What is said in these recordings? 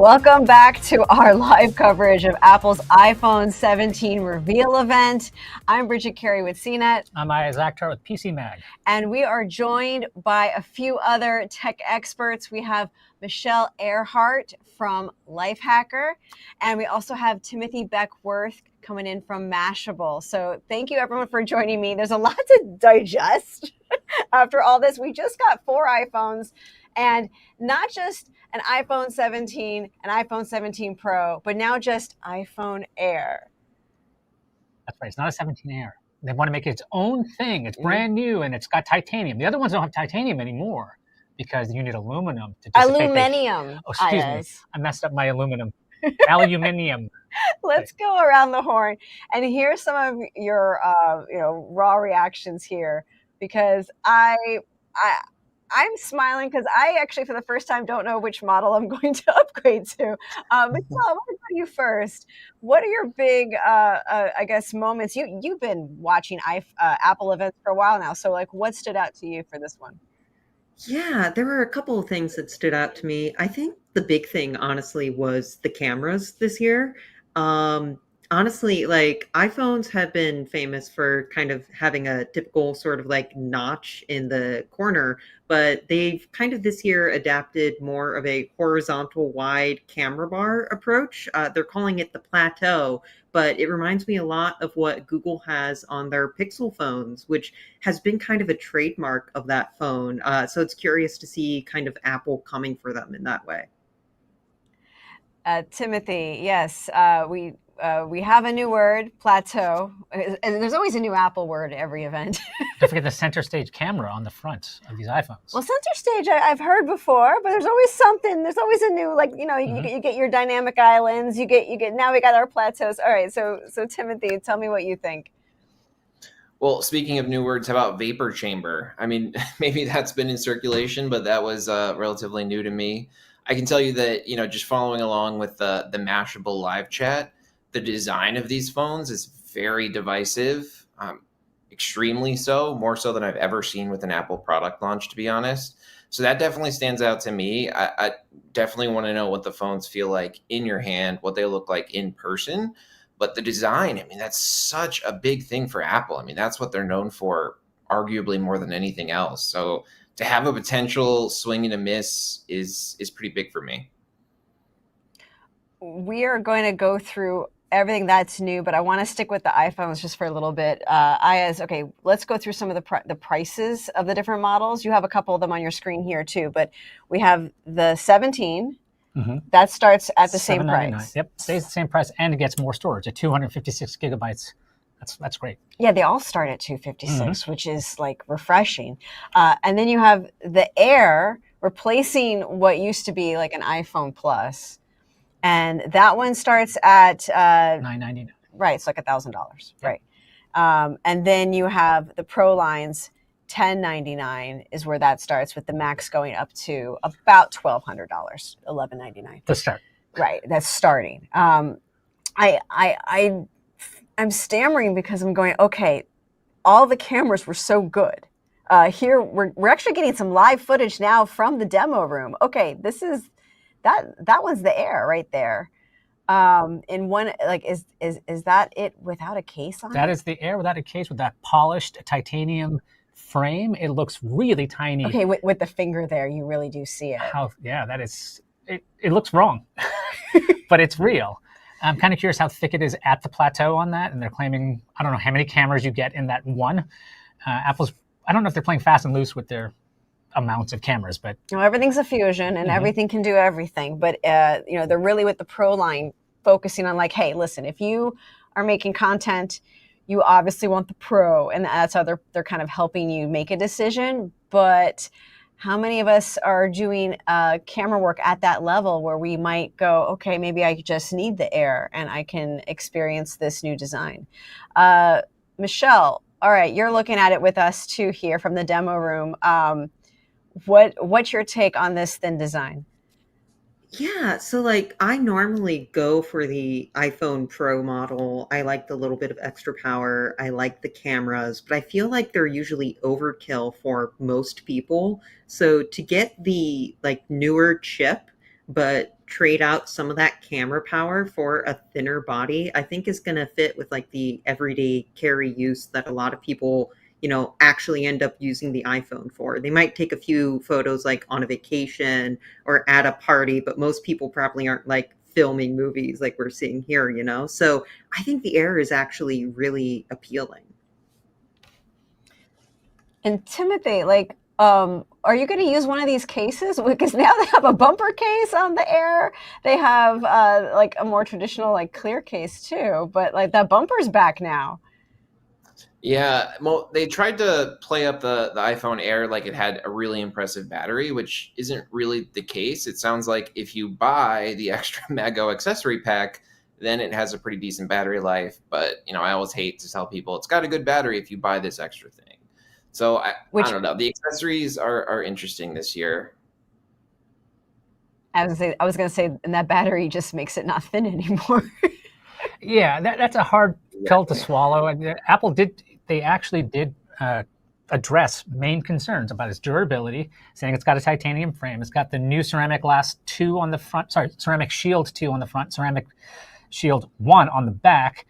Welcome back to our live coverage of Apple's iPhone 17 reveal event. I'm Bridget, Carey with CNET. I'm Iyaz, Akhtar with PCMag. And we are joined by a few other tech experts. We have Ehrhardt from Lifehacker, and we also have Beck Werth coming in from Mashable. So thank you everyone for joining me. There's a lot to digest after all this. We just got 4 iPhones, and not just an iPhone 17, an iPhone 17 Pro, but now just iPhone Air. That's right. It's not a 17 Air. They want to make it its own thing. It's brand new, and it's got titanium. The other ones don't have titanium anymore because you need aluminum to dissipate. Aluminium. Oh, excuse me. I messed up my aluminum. Aluminium. Let's go around the horn and hear some of your raw reactions here, because I'm smiling because I actually, for the first time, don't know which model I'm going to upgrade to. Michelle, I want to go to you first. What are your big, I guess, moments? You've been watching Apple events for a while now, so like, what stood out to you for this one? Yeah, there were a couple of things that stood out to me. I think the big thing, honestly, was the cameras this year. Honestly, like iPhones have been famous for kind of having a typical sort of like notch in the corner, but they've kind of this year adapted more of a horizontal wide camera bar approach. They're calling it the plateau, but it reminds me a lot of what Google has on their Pixel phones, which has been kind of a trademark of that phone. So it's curious to see kind of Apple coming for them in that way. Timothy, yes, we have a new word, plateau, and there's always a new Apple word at every event. Don't forget the center stage camera on the front of these iPhones. Well, center stage I've heard before, but there's always something. There's always a new, like, you get your dynamic islands. You get now we got our plateaus. All right, so Timothy, tell me what you think. Well, speaking of new words, how about vapor chamber? I mean, maybe that's been in circulation, but that was relatively new to me. I can tell you that, just following along with the Mashable live chat, the design of these phones is very divisive, extremely so, more so than I've ever seen with an Apple product launch, to be honest. So that definitely stands out to me. I definitely want to know what the phones feel like in your hand, what they look like in person. But the design, I mean, that's such a big thing for Apple. I mean, that's what they're known for, arguably more than anything else. So to have a potential swing and a miss is pretty big for me. We are going to go through everything that's new, but I want to stick with the iPhones just for a little bit. Okay, let's go through some of the prices of the different models. You have a couple of them on your screen here too, but we have the 17. That starts at the same price. Yep, stays the same price, and it gets more storage at 256 gigabytes. That's great. Yeah, they all start at 256, which is like refreshing. And then you have the Air replacing what used to be like an iPhone Plus. And that one starts at $999. Right, it's like $1,000, right? And then you have the Pro lines, $1,099 is where that starts, with the Max going up to about $1,200, $1,199. To start, right? That's starting. I'm stammering because I'm going, okay, all the cameras were so good. Here we're actually getting some live footage now from the demo room. Okay, this is. That one's the Air right there. In one, like, is that it without a case on it? That is the Air without a case, with that polished titanium frame. It looks really tiny. Okay, with the finger there, you really do see it. That is. It looks wrong, but it's real. I'm kind of curious how thick it is at the plateau on that, and they're claiming, I don't know how many cameras you get in that one. Apple's, I don't know if they're playing fast and loose with their amounts of cameras, but everything's a fusion, and everything can do everything. But they're really, with the Pro line, focusing on like, hey, listen, if you are making content, you obviously want the Pro, and that's how they're kind of helping you make a decision. But how many of us are doing camera work at that level where we might go, okay, maybe I just need the Air and I can experience this new design? Michelle, all right, you're looking at it with us too here from the demo room. What's your take on this thin design? Yeah, so like I normally go for the iPhone Pro model. I like the little bit of extra power. I like the cameras, but I feel like they're usually overkill for most people. So to get the like newer chip, but trade out some of that camera power for a thinner body, I think is going to fit with like the everyday carry use that a lot of people, actually end up using the iPhone for. They might take a few photos like on a vacation or at a party, but most people probably aren't like filming movies like we're seeing here. So I think the Air is actually really appealing. And Timothy, like, are you going to use one of these cases? Because now they have a bumper case on the Air. They have like a more traditional, like, clear case too. But like that bumper's back now. Yeah, well, they tried to play up the iPhone Air like it had a really impressive battery, which isn't really the case. It sounds like if you buy the extra Mago accessory pack, then it has a pretty decent battery life. But, I always hate to tell people it's got a good battery if you buy this extra thing. So I don't know. The accessories are interesting this year. I was going to say, and that battery just makes it not thin anymore. Yeah, that's a hard pill to swallow. And Apple actually did address main concerns about its durability, saying it's got a titanium frame. It's got the new ceramic glass 2 on the front, ceramic shield 2 on the front, ceramic shield 1 on the back.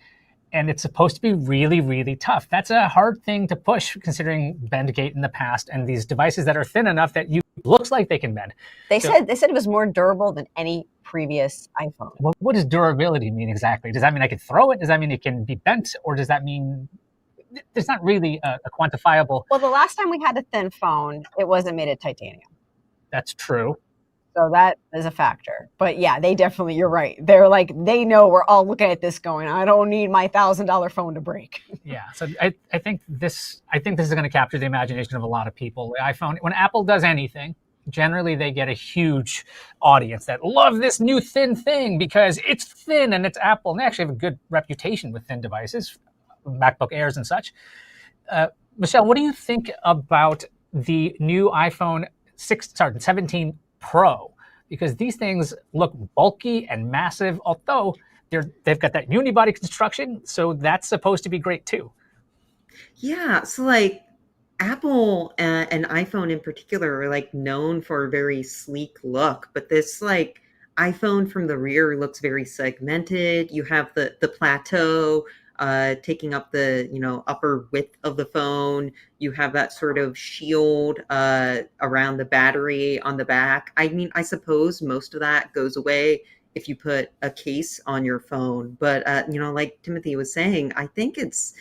And it's supposed to be really, really tough. That's a hard thing to push considering Bendgate in the past and these devices that are thin enough that looks like they can bend. They said it was more durable than any previous iPhone. Well, what does durability mean exactly? Does that mean I can throw it? Does that mean it can be bent? Or does that mean there's not really a quantifiable? Well, the last time we had a thin phone, it wasn't made of titanium. That's true. So that is a factor. But yeah, you're right. They're like, they know we're all looking at this going, I don't need my $1,000 phone to break. Yeah. So I think this is going to capture the imagination of a lot of people. The iPhone, when Apple does anything, generally they get a huge audience that love this new thin thing because it's thin and it's Apple. And they actually have a good reputation with thin devices, MacBook Airs and such. Michelle, what do you think about the new iPhone 17 Pro? Because these things look bulky and massive, although they've got that unibody construction, so that's supposed to be great too. Yeah, so like Apple and iPhone in particular are like known for a very sleek look, but this like iPhone from the rear looks very segmented. You have the plateau taking up the upper width of the phone. You have that sort of shield around the battery on the back. I mean, I suppose most of that goes away if you put a case on your phone. But like Timothy was saying, I think it's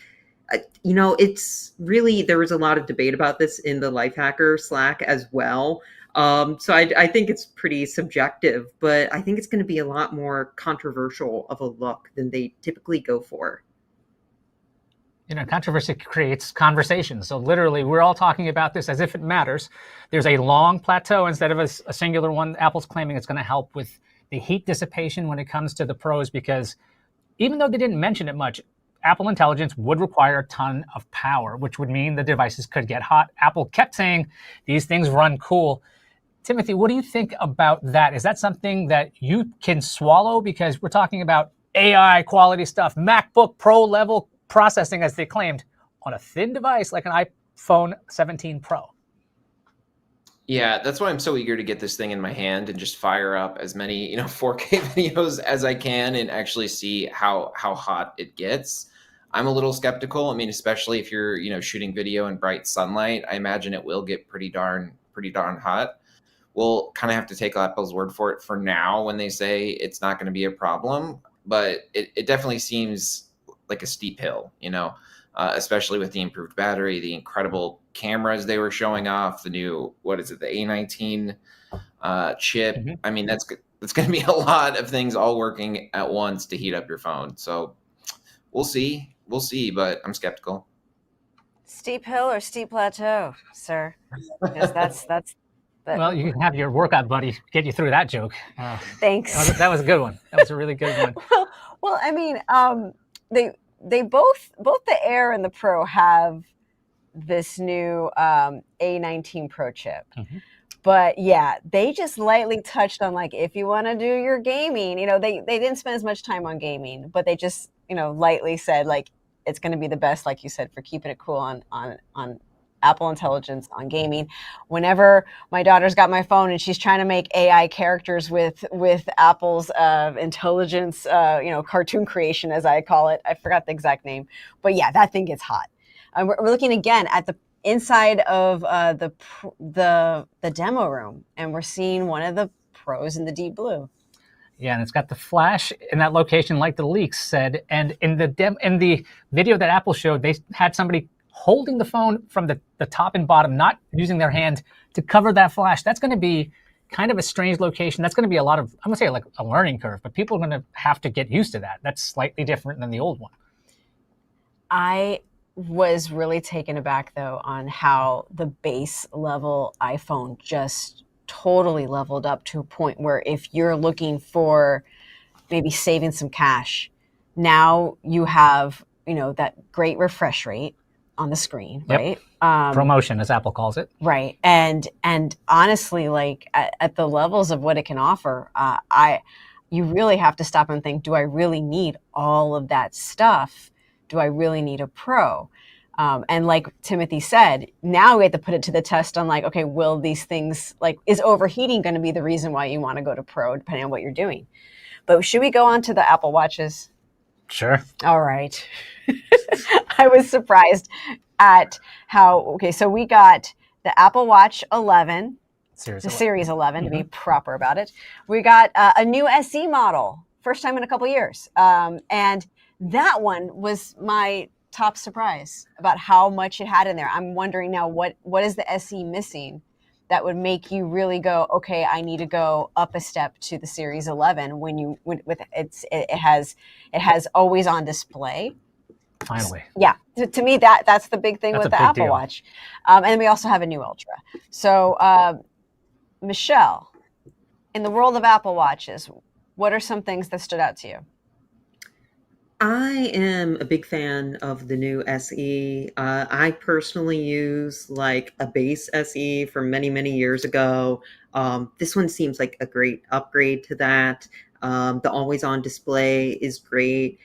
really, there was a lot of debate about this in the Lifehacker Slack as well. So I think it's pretty subjective, but I think it's going to be a lot more controversial of a look than they typically go for. Controversy creates conversation. So literally, we're all talking about this as if it matters. There's a long plateau instead of a singular one. Apple's claiming it's going to help with the heat dissipation when it comes to the Pros, because even though they didn't mention it much, Apple Intelligence would require a ton of power, which would mean the devices could get hot. Apple kept saying these things run cool. Timothy, what do you think about that? Is that something that you can swallow? Because we're talking about AI quality stuff, MacBook Pro level processing, as they claimed, on a thin device like an iPhone 17 Pro. Yeah, that's why I'm so eager to get this thing in my hand and just fire up as many 4K videos as I can and actually see how hot it gets. I'm a little skeptical. I mean, especially if you're shooting video in bright sunlight, I imagine it will get pretty darn hot. We'll kind of have to take Apple's word for it for now when they say it's not going to be a problem, but it definitely seems like a steep hill, especially with the improved battery, the incredible cameras they were showing off, the new, the A19 chip. Mm-hmm. I mean, that's going to be a lot of things all working at once to heat up your phone. So we'll see, but I'm skeptical. Steep hill or steep plateau, sir? Because that's. Well, you can have your workout buddy get you through that joke. Thanks. That was a good one. That was a really good one. Well, I mean, they both the Air and the Pro have this new A19 Pro chip. Mm-hmm. But yeah, they just lightly touched on, like, if you want to do your gaming, they didn't spend as much time on gaming, but they just, lightly said, like, it's going to be the best, like you said, for keeping it cool on Apple Intelligence on gaming. Whenever my daughter's got my phone and she's trying to make AI characters with Apple's intelligence, cartoon creation, as I call it. I forgot the exact name, but yeah, that thing gets hot. We're looking again at the inside of the demo room, and we're seeing one of the Pros in the deep blue. Yeah, and it's got the flash in that location, like the leaks said. And in the video that Apple showed, they had somebody holding the phone from the top and bottom, not using their hand to cover that flash. That's going to be kind of a strange location. That's going to be a lot of, I'm going to say like a learning curve, but people are going to have to get used to that. That's slightly different than the old one. I was really taken aback, though, on how the base level iPhone just totally leveled up to a point where if you're looking for maybe saving some cash, now you have, that great refresh rate on the screen, yep. right? Promotion, as Apple calls it. Right. And honestly, like at the levels of what it can offer, you really have to stop and think, do I really need all of that stuff? Do I really need a Pro? And like Timothy said, now we have to put it to the test on like, okay, will these things, like, is overheating going to be the reason why you want to go to Pro, depending on what you're doing? But should we go on to the Apple Watches? Sure. All right. I was surprised at how, so we got the Apple Watch 11, Series 11 to be proper about it. We got a new SE model, first time in a couple years. And that one was my top surprise about how much it had in there. I'm wondering now, what is the SE missing that would make you really go, okay, I need to go up a step to the Series 11 it has always on display. Finally. Yeah. To me, that's the big thing with the Apple Watch. And we also have a new Ultra. So, Michelle, in the world of Apple Watches, what are some things that stood out to you? I am a big fan of the new SE. I personally use like a base SE from many, many years ago. This one seems like a great upgrade to that. The always on display is great.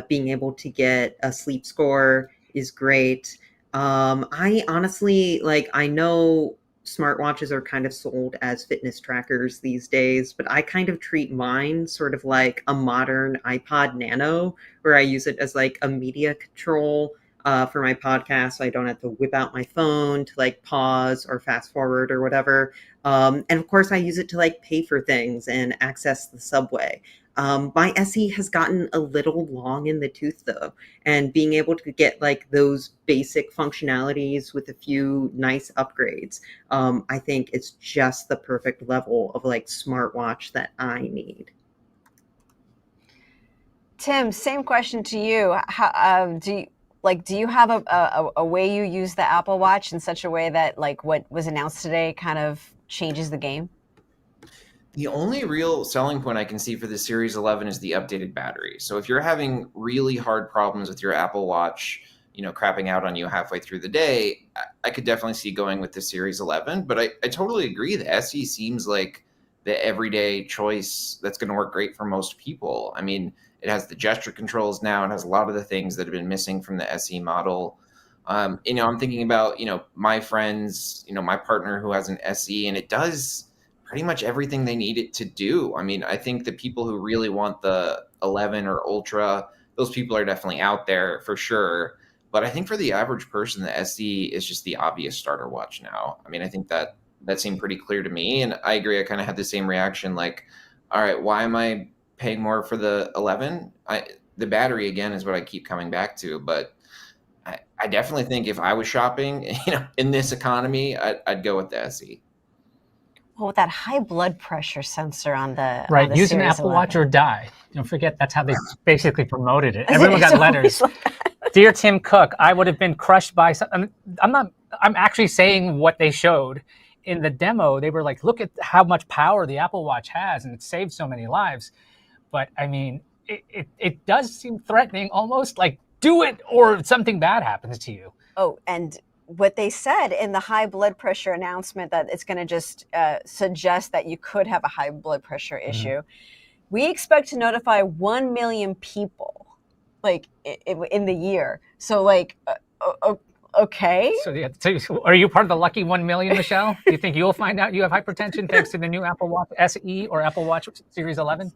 Being able to get a sleep score is great. I honestly, I know smartwatches are kind of sold as fitness trackers these days, but I kind of treat mine sort of like a modern iPod Nano, where I use it as like a media control for my podcast, so I don't have to whip out my phone to like pause or fast forward or whatever. And of course, I use it to like pay for things and access the subway. My SE has gotten a little long in the tooth though, and being able to get like those basic functionalities with a few nice upgrades, I think it's just the perfect level of like smartwatch that I need. Tim, same question to you. How, do you have a way you use the Apple Watch in such a way that like what was announced today kind of changes the game? The only real selling point I can see for the Series 11 is the updated battery. So if you're having really hard problems with your Apple Watch, crapping out on you halfway through the day, I could definitely see going with the Series 11. But I totally agree. The SE seems like the everyday choice that's going to work great for most people. I mean, it has the gesture controls now. It has a lot of the things that have been missing from the SE model. I'm thinking about, my friends, my partner who has an SE, and it does pretty much everything they need it to do. I mean, I think the people who really want the 11 or Ultra, those people are definitely out there for sure. But I think for the average person, the SE is just the obvious starter watch now. I mean, I think that seemed pretty clear to me. And I agree. I kind of had the same reaction. Like, all right, why am I paying more for the 11? The battery, again, is what I keep coming back to. But I definitely think if I was shopping, in this economy, I'd go with the SE. Well, with that high blood pressure sensor on the right, use an Series Apple 11. Watch or die. Don't forget that's how they basically promoted it. Everyone got letters. Dear Tim Cook, I would have been crushed by something. I'm actually saying what they showed in the demo. They were like, look at how much power the Apple Watch has, and it saved so many lives. But I mean, it does seem threatening, almost like do it or something bad happens to you. Oh, and what they said in the high blood pressure announcement, that it's going to just suggest that you could have a high blood pressure issue. We expect to notify 1 million people in the year. So Okay. So are you part of the lucky 1 million, Michelle? Do you think you'll find out you have hypertension thanks to the new Apple Watch SE or Apple Watch Series 11?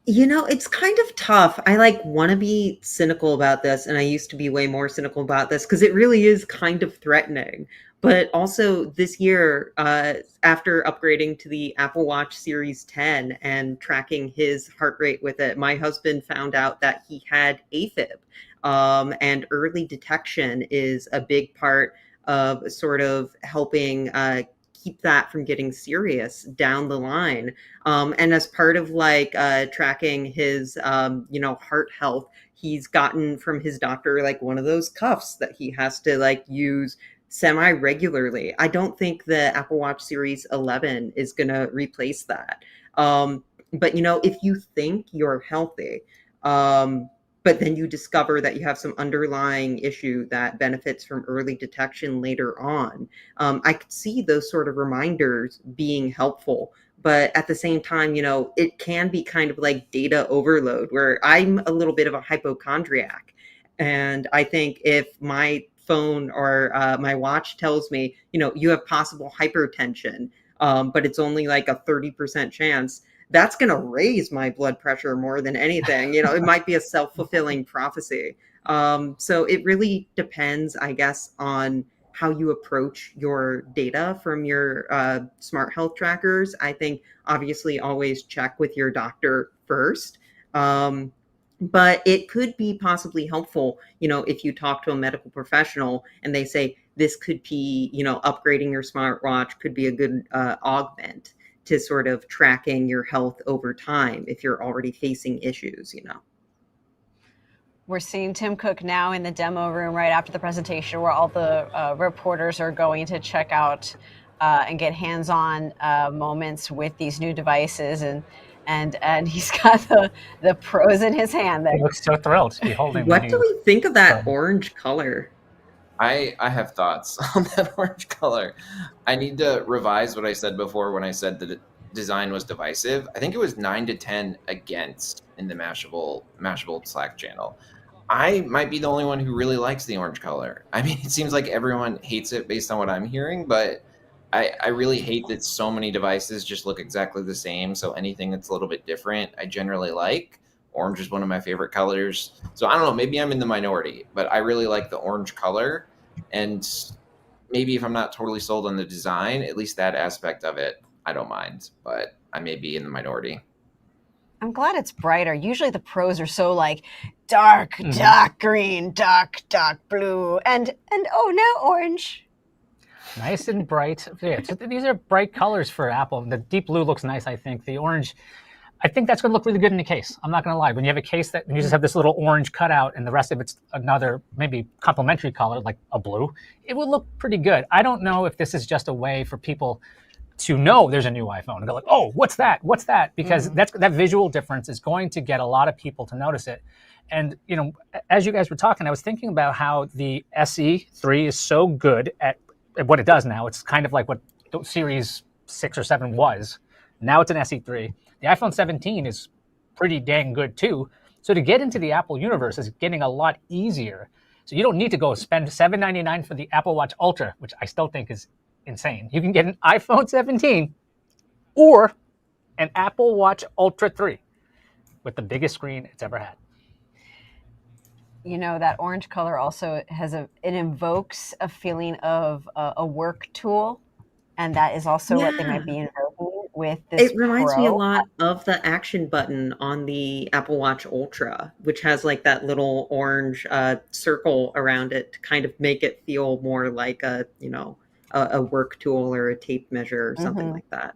It's kind of tough. I want to be cynical about this, and I used to be way more cynical about this because it really is kind of threatening. But also this year, after upgrading to the Apple Watch Series 10 and tracking his heart rate with it, my husband found out that he had AFib. And early detection is a big part of sort of helping keep that from getting serious down the line. And as part of tracking his, heart health, he's gotten from his doctor one of those cuffs that he has to use semi regularly. I don't think the Apple Watch Series 11 is going to replace that. But if you think you're healthy, but then you discover that you have some underlying issue that benefits from early detection later on, I could see those sort of reminders being helpful. But at the same time, it can be kind of like data overload, where I'm a little bit of a hypochondriac. And I think if my phone or my watch tells me, you have possible hypertension, but it's only a 30% chance, that's going to raise my blood pressure more than anything. It might be a self-fulfilling prophecy. So it really depends, I guess, on how you approach your data from your smart health trackers. I think obviously always check with your doctor first. But it could be possibly helpful, if you talk to a medical professional and they say this could be, upgrading your smartwatch could be a good augment to sort of tracking your health over time if you're already facing issues. We're seeing Tim Cook now in the demo room right after the presentation, where all the reporters are going to check out and get hands-on moments with these new devices, and he's got the pros in his hand there. He looks so thrilled to be holding. What do we think of that orange color? I have thoughts on that orange color. I need to revise what I said before when I said that design was divisive. I think it was 9-10 against in the Mashable Slack channel. I might be the only one who really likes the orange color. I mean, it seems like everyone hates it based on what I'm hearing, but I really hate that so many devices just look exactly the same. So anything that's a little bit different, I generally like. Orange is one of my favorite colors. So I don't know, maybe I'm in the minority, but I really like the orange color. And maybe if I'm not totally sold on the design, at least that aspect of it, I don't mind, but I may be in the minority. I'm glad it's brighter. Usually the pros are so dark green, dark blue, and oh, now orange. Nice and bright. Yeah, so these are bright colors for Apple. The deep blue looks nice, I think. The orange, I think that's going to look really good in a case. I'm not going to lie. When you have a case that you just have this little orange cutout and the rest of it's another maybe complementary color like a blue, it would look pretty good. I don't know if this is just a way for people to know there's a new iPhone and go like, oh, what's that? What's that? Because that visual difference is going to get a lot of people to notice it. And, as you guys were talking, I was thinking about how the SE3 is so good at what it does now. It's kind of like what Series 6 or 7 was. Now it's an SE3. The iPhone 17 is pretty dang good too. So to get into the Apple universe is getting a lot easier. So you don't need to go spend $799 for the Apple Watch Ultra, which I still think is insane. You can get an iPhone 17 or an Apple Watch Ultra 3 with the biggest screen it's ever had. That orange color also it invokes a feeling of a work tool. And that is also what they might be invoking with this. It reminds me a lot of the action button on the Apple Watch Ultra, which has that little orange circle around it to kind of make it feel more like a work tool or a tape measure or something like that.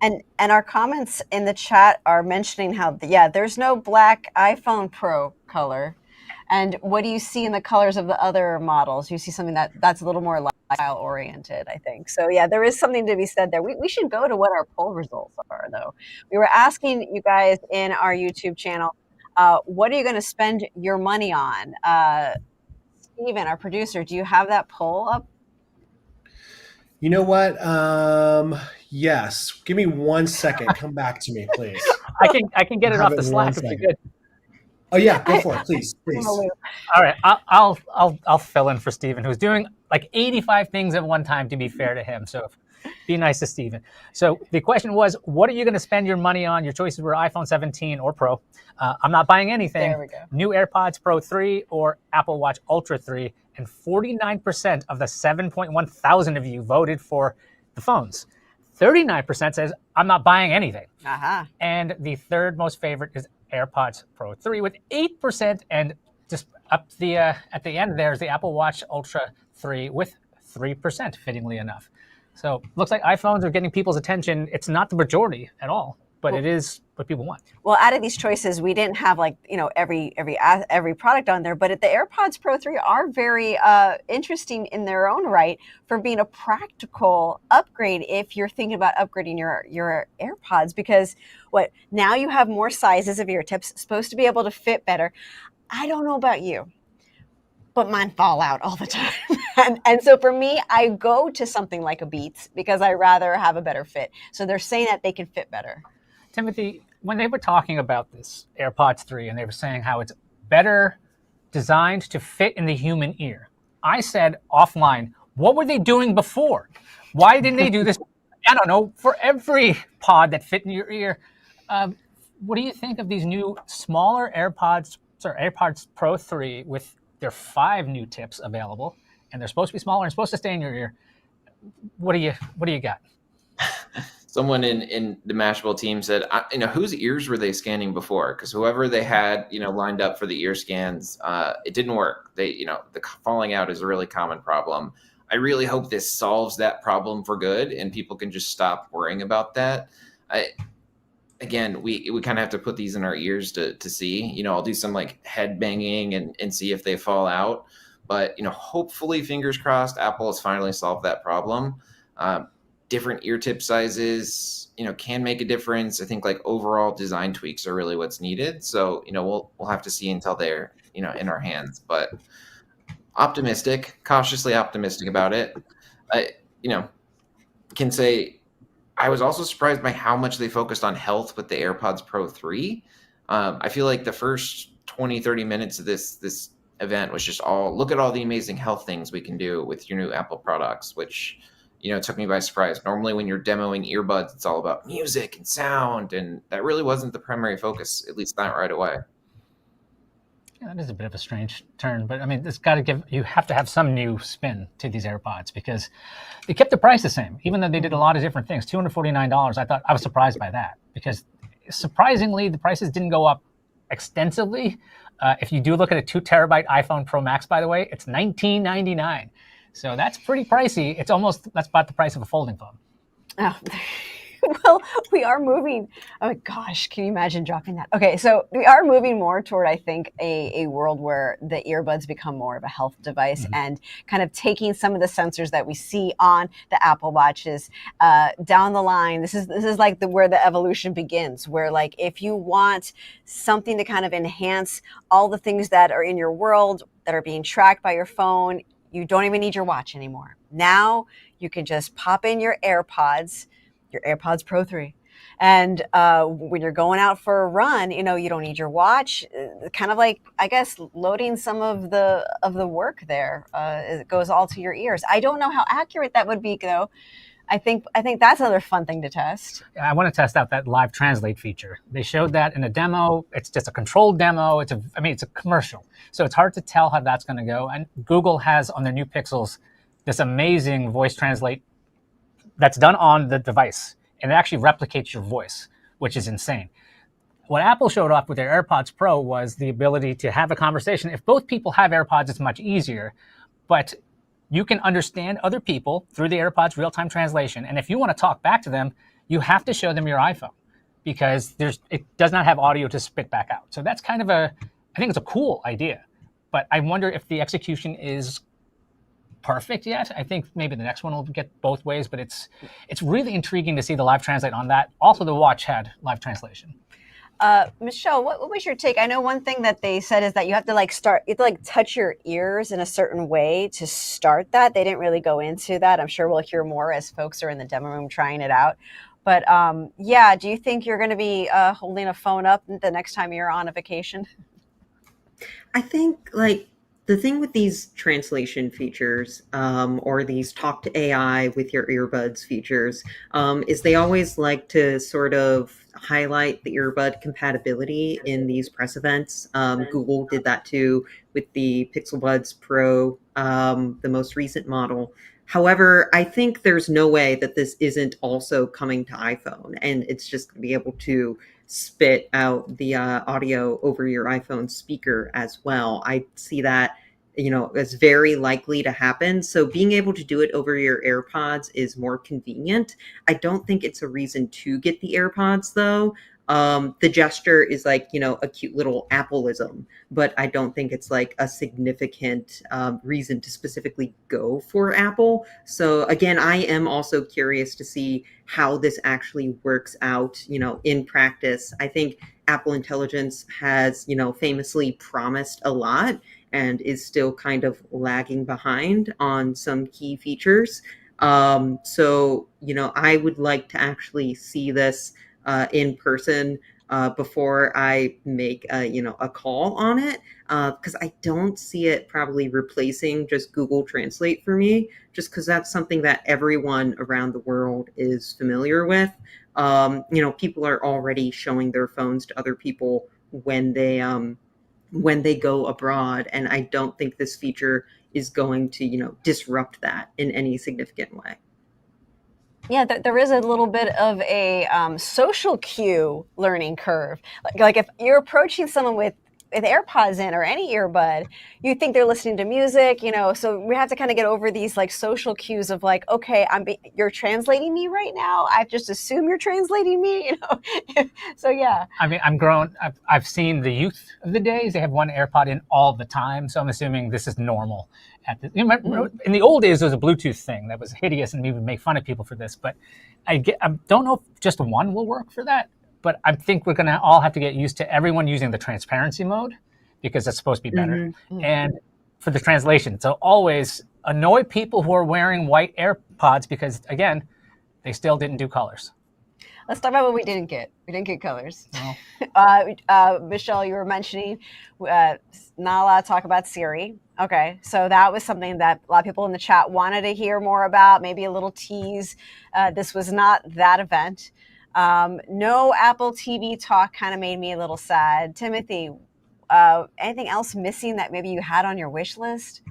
And our comments in the chat are mentioning how, there's no black iPhone Pro color. And what do you see in the colors of the other models? You see something that's a little more lifestyle oriented, I think. So there is something to be said there. We should go to what our poll results are, though. We were asking you guys in our YouTube channel, what are you going to spend your money on? Steven, our producer, do you have that poll up? You know what? Yes. Give me 1 second. Come back to me, please. I can get it off the Slack if you're good. Oh yeah, go for it, please. All right, I'll fill in for Steven, who's doing like 85 things at one time, to be fair to him. So be nice to Steven. So the question was, what are you going to spend your money on? Your choices were iPhone 17 or Pro. I'm not buying anything. There we go. New AirPods Pro 3 or Apple Watch Ultra 3. And 49% of the 7.1 thousand of you voted for the phones. 39% says, I'm not buying anything. Uh-huh. And the third most favorite is AirPods Pro 3 with 8%. And just up the at the end there's the Apple Watch Ultra 3 with 3%, fittingly enough. So looks like iPhones are getting people's attention. It's not the majority at all, but it is what people want. Well, out of these choices, we didn't have like, every product on there, but the AirPods Pro 3 are very interesting in their own right for being a practical upgrade if you're thinking about upgrading your AirPods, because now you have more sizes of ear tips, supposed to be able to fit better. I don't know about you, but mine fall out all the time. and so for me, I go to something like a Beats because I rather have a better fit. So they're saying that they can fit better. Timothy, when they were talking about this AirPods 3 and they were saying how it's better designed to fit in the human ear, I said offline, what were they doing before? Why didn't they do this? I don't know, for every pod that fit in your ear. What do you think of these new smaller AirPods Pro 3 with their 5 new tips available, and they're supposed to be smaller and supposed to stay in your ear? What do you got? Someone in the Mashable team said, whose ears were they scanning before? Because whoever they had, lined up for the ear scans, it didn't work. The falling out is a really common problem. I really hope this solves that problem for good and people can just stop worrying about that. Again, we kind of have to put these in our ears to see. I'll do some like head banging and see if they fall out. But, hopefully, fingers crossed, Apple has finally solved that problem. Different ear tip sizes, can make a difference. I think like overall design tweaks are really what's needed. So, we'll have to see until they're, in our hands. But cautiously optimistic about it. I can say I was also surprised by how much they focused on health with the AirPods Pro 3. I feel like the first 20, 30 minutes of this event was just look at all the amazing health things we can do with your new Apple products, which took me by surprise. Normally when you're demoing earbuds, it's all about music and sound, and that really wasn't the primary focus, at least not right away. Yeah, that is a bit of a strange turn, but I mean, you have to have some new spin to these AirPods because they kept the price the same, even though they did a lot of different things. $249, I was surprised by that because surprisingly, the prices didn't go up extensively. If you do look at a 2 terabyte iPhone Pro Max, by the way, it's $19.99. So that's pretty pricey. That's about the price of a folding phone. Oh. Well, we are moving. Oh gosh, can you imagine dropping that? Okay, so we are moving more toward, I think, a world where the earbuds become more of a health device and kind of taking some of the sensors that we see on the Apple Watches down the line. This is like where the evolution begins, where like if you want something to kind of enhance all the things that are in your world that are being tracked by your phone, you don't even need your watch anymore. Now you can just pop in your AirPods Pro 3. And when you're going out for a run, you don't need your watch. Kind of like, I guess, loading some of the work there. It goes all to your ears. I don't know how accurate that would be, though. I think that's another fun thing to test. I want to test out that live translate feature. They showed that in a demo. It's just a controlled demo. It's a commercial. So it's hard to tell how that's going to go. And Google has on their new Pixels this amazing voice translate that's done on the device, and it actually replicates your voice, which is insane. What Apple showed off with their AirPods Pro was the ability to have a conversation. If both people have AirPods, it's much easier, but you can understand other people through the AirPods real-time translation. And if you want to talk back to them, you have to show them your iPhone because it does not have audio to spit back out. So that's kind of I think it's a cool idea, but I wonder if the execution is perfect yet. I think maybe the next one will get both ways, but it's really intriguing to see the live translate on that. Also, the watch had live translation. Michelle, what was your take? I know one thing that they said is that you have to touch your ears in a certain way to start that. They didn't really go into that. I'm sure we'll hear more as folks are in the demo room trying it out. But do you think you're going to be holding a phone up the next time you're on a vacation? I think The thing with these translation features, or these talk to AI with your earbuds features, is they always like to sort of highlight the earbud compatibility in these press events. Google did that too with the Pixel Buds Pro, the most recent model. However, I think there's no way that this isn't also coming to iPhone, and it's just going to be able to spit out the audio over your iPhone speaker as well. I see that, as very likely to happen. So being able to do it over your AirPods is more convenient. I don't think it's a reason to get the AirPods though. The gesture is like, a cute little Appleism, but I don't think it's like a significant reason to specifically go for Apple. So again, I am also curious to see how this actually works out, in practice. I think Apple Intelligence has, famously promised a lot and is still kind of lagging behind on some key features. So, I would like to actually see this in person before I make a call on it, because I don't see it probably replacing just Google Translate for me, just because that's something that everyone around the world is familiar with. People are already showing their phones to other people when they go abroad, and I don't think this feature is going to disrupt that in any significant way. Yeah, there is a little bit of a social cue learning curve. Like if you're approaching someone with AirPods in or any earbud, you think they're listening to music, so we have to kind of get over these like social cues of like, okay, you're translating me right now. I just assume you're translating me, So yeah. I mean, I'm grown. I've seen the youth of the days. They have one AirPod in all the time. So I'm assuming this is normal. In the old days, there was a Bluetooth thing that was hideous, and we would make fun of people for this. But I don't know if just one will work for that. But I think we're going to all have to get used to everyone using the transparency mode, because that's supposed to be better. Mm-hmm. And for the translation, so always annoy people who are wearing white AirPods, because, again, they still didn't do colors. Let's talk about what we didn't get. We didn't get colors. No. Michelle, you were mentioning not allowed to talk about Siri. Okay, so that was something that a lot of people in the chat wanted to hear more about, maybe a little tease. This was not that event. No Apple TV talk kind of made me a little sad. Timothy, anything else missing that maybe you had on your wish list?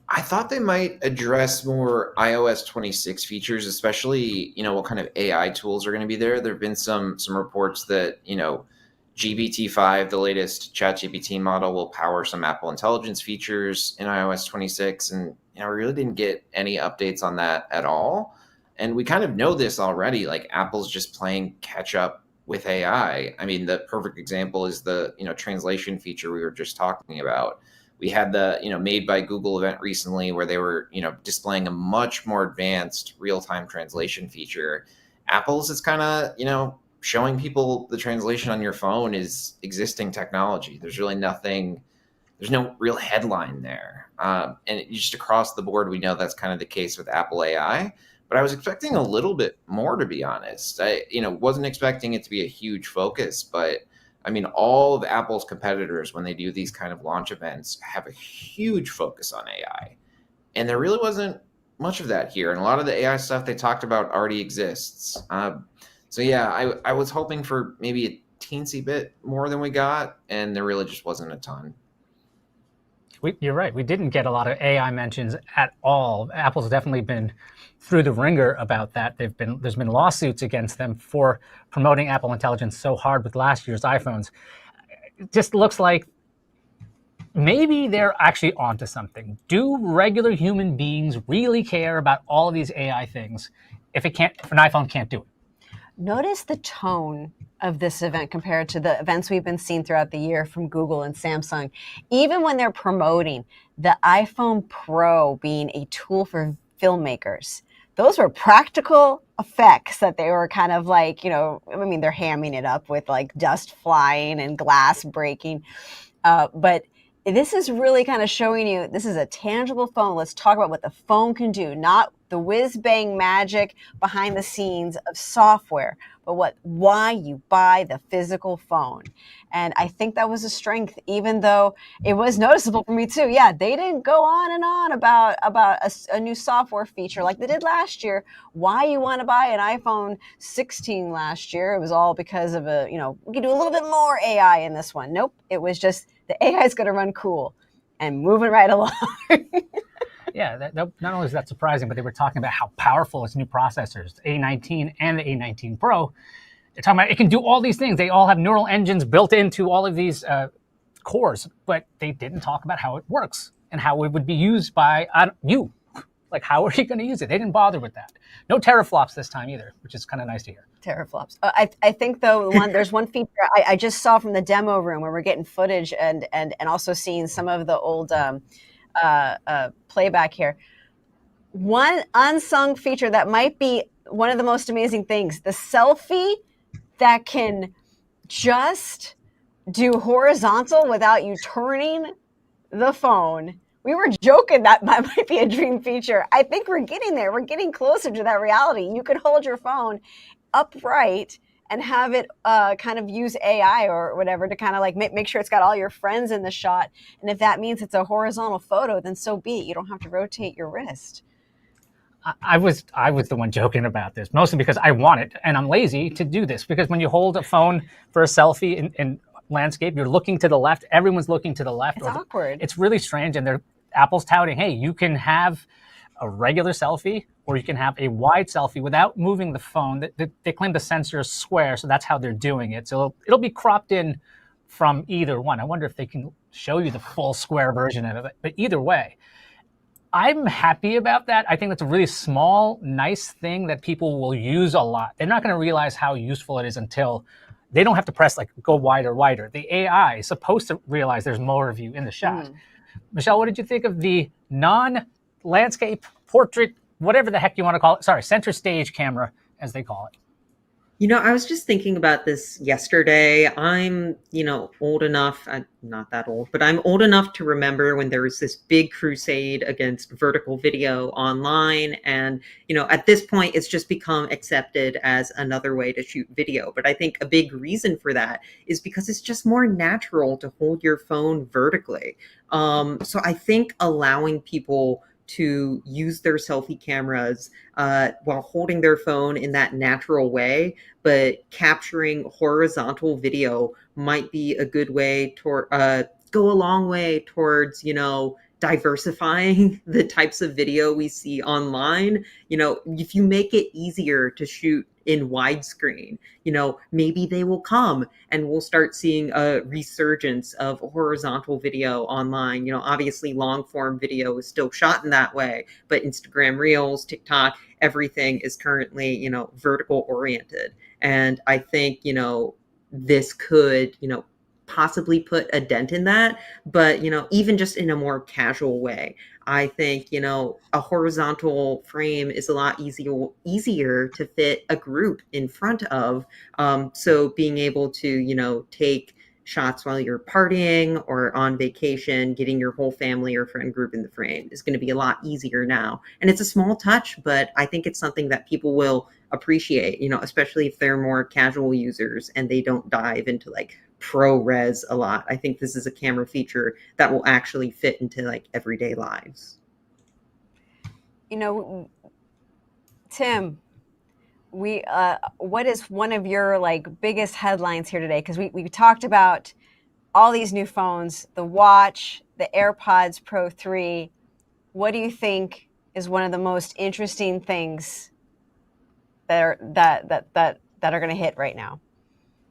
I thought they might address more iOS 26 features, especially, what kind of AI tools are going to be there. There have been some reports that, GPT-5, the latest ChatGPT model, will power some Apple Intelligence features in iOS 26. And, we really didn't get any updates on that at all. And we kind of know this already, like Apple's just playing catch up with AI. I mean, the perfect example is the, translation feature we were just talking about. We had the, Made by Google event recently where they were, displaying a much more advanced real-time translation feature. Apple's is kind of, showing people the translation on your phone is existing technology. There's really nothing, there's no real headline there. And just across the board, we know that's kind of the case with Apple AI. But I was expecting a little bit more, to be honest. I, wasn't expecting it to be a huge focus, but I mean, all of Apple's competitors, when they do these kind of launch events, have a huge focus on AI. And there really wasn't much of that here. And a lot of the AI stuff they talked about already exists. So yeah, I was hoping for maybe a teensy bit more than we got, and there really just wasn't a ton. You're right. We didn't get a lot of AI mentions at all. Apple's definitely been through the ringer about that. There's been lawsuits against them for promoting Apple Intelligence so hard with last year's iPhones. It just looks like maybe they're actually onto something. Do regular human beings really care about all of these AI things if an iPhone can't do it? Notice the tone of this event compared to the events we've been seeing throughout the year from Google and Samsung. Even when they're promoting the iPhone Pro being a tool for filmmakers, those were practical effects that they were kind of like, they're hamming it up with like dust flying and glass breaking. But this is really kind of showing you this is a tangible phone. Let's talk about what the phone can do, not the whiz-bang magic behind the scenes of software, but why you buy the physical phone. And I think that was a strength, even though it was noticeable for me too. Yeah, they didn't go on and on about a new software feature like they did last year. Why you want to buy an iPhone 16 last year? It was all because of we can do a little bit more AI in this one. Nope, it was just the AI is going to run cool and moving right along. Yeah, that, not only is that surprising, but they were talking about how powerful its new processors, the A19 and the A19 Pro. They're talking about it can do all these things. They all have neural engines built into all of these cores, but they didn't talk about how it works and how it would be used by you. Like, how are you going to use it? They didn't bother with that. No teraflops this time either, which is kind of nice to hear. Teraflops. I think though there's one feature I just saw from the demo room where we're getting footage and also seeing some of the old playback here. One unsung feature that might be one of the most amazing things: the selfie that can just do horizontal without you turning the phone. We were joking that might be a dream feature. I think we're getting there. We're getting closer to that reality. You could hold your phone upright and have it kind of use AI or whatever to kind of like make sure it's got all your friends in the shot. And if that means it's a horizontal photo, then so be it. You don't have to rotate your wrist. I was the one joking about this, mostly because I want it and I'm lazy to do this. Because when you hold a phone for a selfie in landscape, you're looking to the left. Everyone's looking to the left. It's awkward. It's really strange. And Apple's touting, hey, you can have a regular selfie or you can have a wide selfie without moving the phone. They claim the sensor is square, so that's how they're doing it. So it'll be cropped in from either one. I wonder if they can show you the full square version of it. But either way, I'm happy about that. I think that's a really small, nice thing that people will use a lot. They're not going to realize how useful it is until they don't have to press like go wider. The AI is supposed to realize there's more of you in the shot. Michelle, what did you think of the non-landscape portrait, whatever the heck you want to call it? Sorry, center stage camera, as they call it. I was just thinking about this yesterday. I'm, old enough, I'm not that old, but I'm old enough to remember when there was this big crusade against vertical video online. And, at this point, it's just become accepted as another way to shoot video. But I think a big reason for that is because it's just more natural to hold your phone vertically. So I think allowing people to use their selfie cameras while holding their phone in that natural way, but capturing horizontal video might be a good way to go a long way towards, diversifying the types of video we see online. If you make it easier to shoot in widescreen, maybe they will come and we'll start seeing a resurgence of horizontal video online. Obviously long form video is still shot in that way, but Instagram Reels, TikTok, everything is currently, vertical oriented. And I think, this could, possibly put a dent in that, but, even just in a more casual way. I think, a horizontal frame is a lot easier to fit a group in front of. So being able to, take shots while you're partying or on vacation, getting your whole family or friend group in the frame is going to be a lot easier now. And it's a small touch, but I think it's something that people will appreciate, especially if they're more casual users and they don't dive into like ProRes a lot. I think this is a camera feature that will actually fit into like everyday lives. Tim, what is one of your like biggest headlines here today? Because we talked about all these new phones, the watch, the AirPods Pro 3. What do you think is one of the most interesting things that are going to hit right now?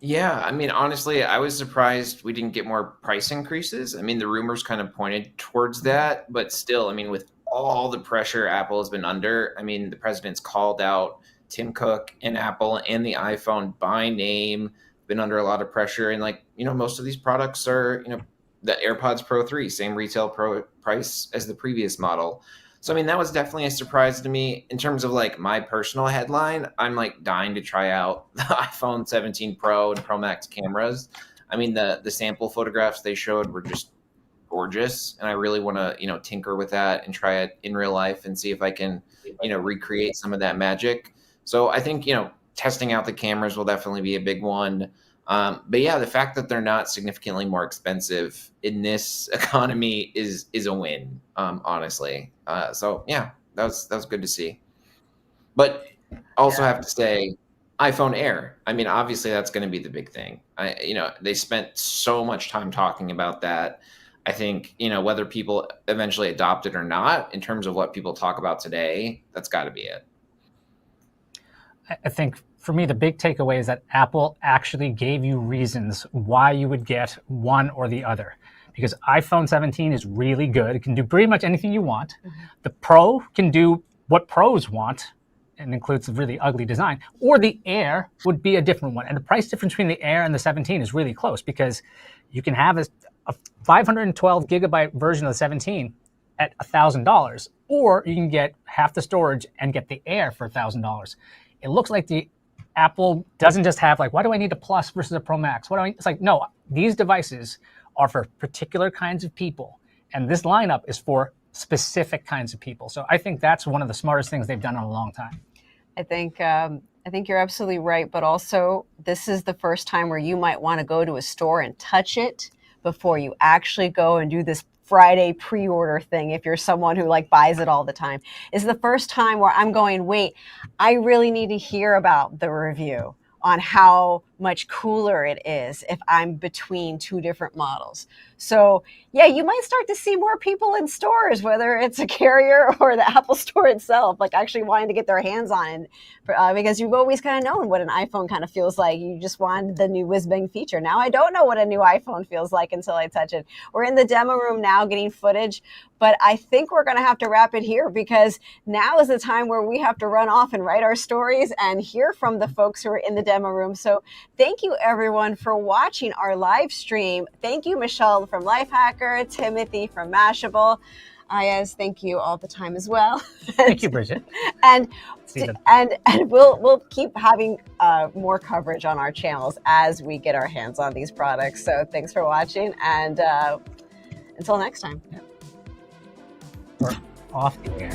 Yeah, honestly, I was surprised we didn't get more price increases. The rumors kind of pointed towards that, but still, with all the pressure Apple has been under, the president's called out Tim Cook and Apple and the iPhone by name, been under a lot of pressure. And most of these products are, the AirPods Pro 3, same retail price as the previous model. So, that was definitely a surprise to me. In terms of like my personal headline, I'm like dying to try out the iPhone 17 Pro and Pro Max cameras. The sample photographs they showed were just gorgeous, and I really want to, tinker with that and try it in real life and see if I can, recreate some of that magic. So I think, testing out the cameras will definitely be a big one. But yeah, the fact that they're not significantly more expensive in this economy is a win, honestly. So yeah, that was good to see. But also have to say, iPhone Air. I mean, obviously that's going to be the big thing. They spent so much time talking about that. I think, whether people eventually adopt it or not, in terms of what people talk about today, that's got to be it. I think for me, the big takeaway is that Apple actually gave you reasons why you would get one or the other. Because iPhone 17 is really good. It can do pretty much anything you want. Mm-hmm. The Pro can do what pros want, and includes a really ugly design. Or the Air would be a different one. And the price difference between the Air and the 17 is really close, because you can have a 512 gigabyte version of the 17 at $1,000, or you can get half the storage and get the Air for $1,000. It looks like the Apple doesn't just have why do I need a Plus versus a Pro Max? It's like, no, these devices are for particular kinds of people. And this lineup is for specific kinds of people. So I think that's one of the smartest things they've done in a long time. I think you're absolutely right. But also, this is the first time where you might want to go to a store and touch it before you actually go and do this Friday pre-order thing. If you're someone who buys it all the time, it's the first time where I'm going, wait, I really need to hear about the review on how much cooler it is if I'm between two different models. So yeah, you might start to see more people in stores, whether it's a carrier or the Apple store itself, actually wanting to get their hands on it, because you've always kind of known what an iPhone kind of feels like. You just wanted the new whiz-bang feature. Now I don't know what a new iPhone feels like until I touch it. We're in the demo room now getting footage, but I think we're going to have to wrap it here, because now is the time where we have to run off and write our stories and hear from the folks who are in the demo room. So thank you everyone for watching our live stream. Thank you, Mashable from Lifehacker, Timothy from Mashable. Iyaz, thank you all the time as well. Thank you, Bridget. and we'll keep having more coverage on our channels as we get our hands on these products. So thanks for watching, and until next time. Yeah. We're off the air.